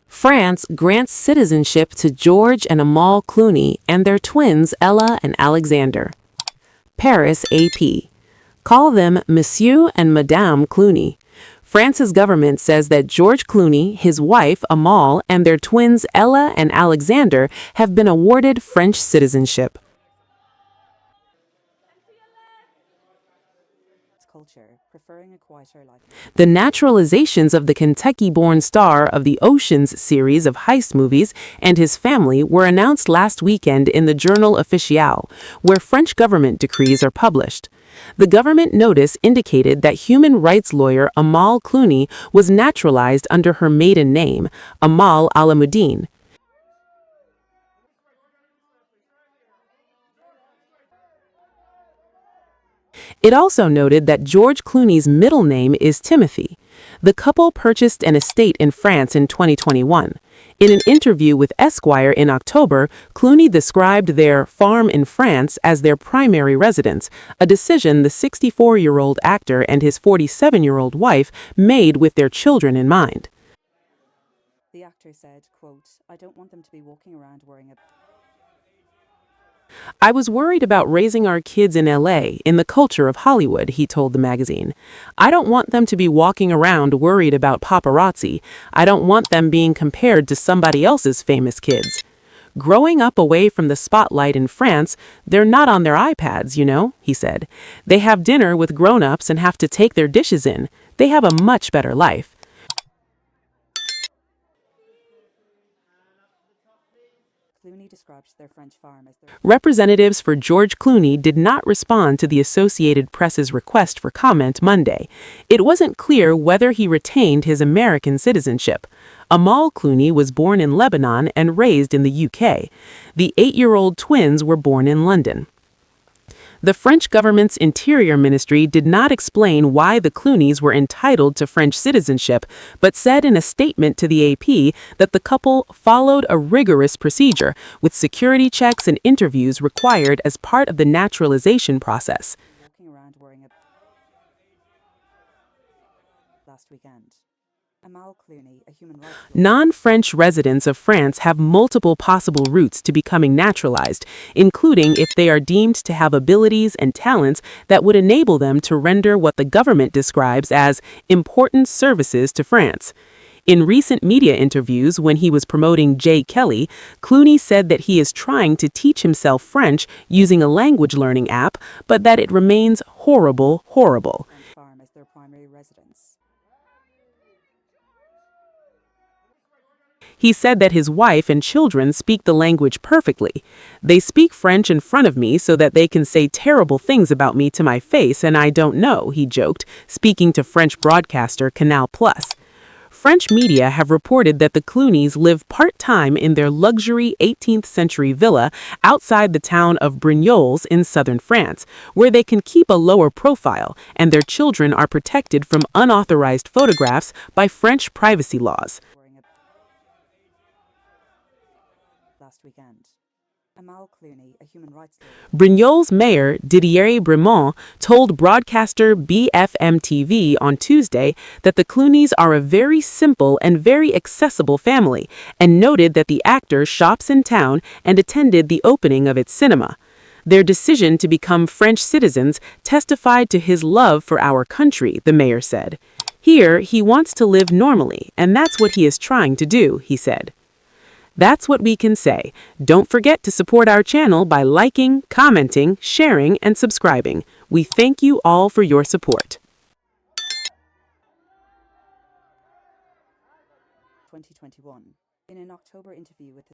France grants citizenship to George and Amal Clooney and their twins Ella and Alexander. Paris AP. Call them Monsieur and Madame Clooney. France's government says that George Clooney, his wife Amal, and their twins Ella and Alexander have been awarded French citizenship. The naturalizations of the Kentucky-born star of the Ocean's series of heist movies and his family were announced last weekend in the Journal Officiel, where French government decrees are published. The government notice indicated that human rights lawyer Amal Clooney was naturalized under her maiden name, Amal Alamuddin. It also noted that George Clooney's middle name is Timothy. The couple purchased an estate in France in 2021. In an interview with Esquire in October, Clooney described their farm in France as their primary residence, a decision the 64-year-old actor and his 47-year-old wife made with their children in mind. The actor said, quote, "I don't want them to be walking around wearing a..." "I was worried about raising our kids in LA, in the culture of Hollywood," he told the magazine. "I don't want them to be walking around worried about paparazzi. I don't want them being compared to somebody else's famous kids. Growing up away from the spotlight in France, they're not on their iPads, you know," he said. "They have dinner with grown-ups and have to take their dishes in. They have a much better life." Representatives for George Clooney did not respond to the Associated Press's request for comment Monday. It wasn't clear whether he retained his American citizenship. Amal Clooney was born in Lebanon and raised in the UK. The 8-year-old twins were born in London. The French government's Interior Ministry did not explain why the Clooneys were entitled to French citizenship, but said in a statement to the AP that the couple followed a rigorous procedure, with security checks and interviews required as part of the naturalization process. Non-French residents of France have multiple possible routes to becoming naturalized, including if they are deemed to have abilities and talents that would enable them to render what the government describes as important services to France. In recent media interviews when he was promoting J. Kelly, Clooney said that he is trying to teach himself French using a language learning app, but that it remains horrible. He said that his wife and children speak the language perfectly. "They speak French in front of me so that they can say terrible things about me to my face, and I don't know," he joked, speaking to French broadcaster Canal+. French media have reported that the Clooneys live part-time in their luxury 18th-century villa outside the town of Brignoles in southern France, where they can keep a lower profile, and their children are protected from unauthorized photographs by French privacy laws. Brignoles mayor Didier Bremont told broadcaster BFM TV on Tuesday that the Clooneys are a very simple and very accessible family, and noted that the actor shops in town and attended the opening of its cinema. Their decision to become French citizens testified to his love for our country, the mayor said. "Here, he wants to live normally, and that's what he is trying to do," he said. That's what we can say. Don't forget to support our channel by liking, commenting, sharing, and subscribing. We thank you all for your support. 2021. In an October interview with